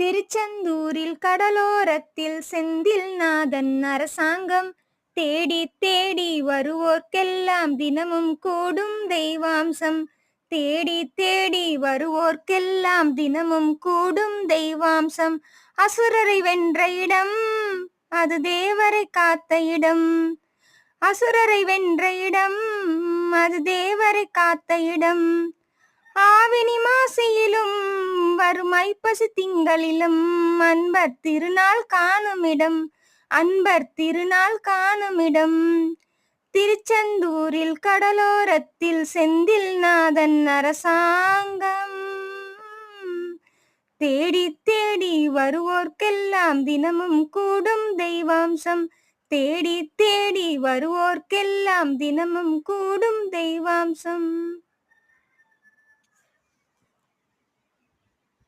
திருச்செந்தூரில் கடலோரத்தில் செந்தில் நாதன் அரசாங்கம் தேடி தேடி வருவோர்க்கெல்லாம் தினமும் கூடும் தெய்வாம்சம். தேடி தேடி வருவோர்க்கெல்லாம் தினமும் கூடும் தெய்வாம்சம். அசுரரை வென்ற இடம் அது தேவரை காத்த இடம். அசுரரை வென்ற இடம் அது தேவரை காத்த இடம். ஆவினி மாசியிலும் வரும் ஐப்பசி திங்களிலும் அன்பர் திருநாள் காணுமிடம். அன்பர் திருநாள் காணுமிடம். திருச்செந்தூரில் கடலோரத்தில் செந்தில் நாதன் அரசாங்கம். தேடி தேடி வருவோர்க்கெல்லாம் தினமும் கூடும் தெய்வாம்சம். தேடி தேடி வருவோர்க்கெல்லாம் தினமும் கூடும் தெய்வாம்சம்.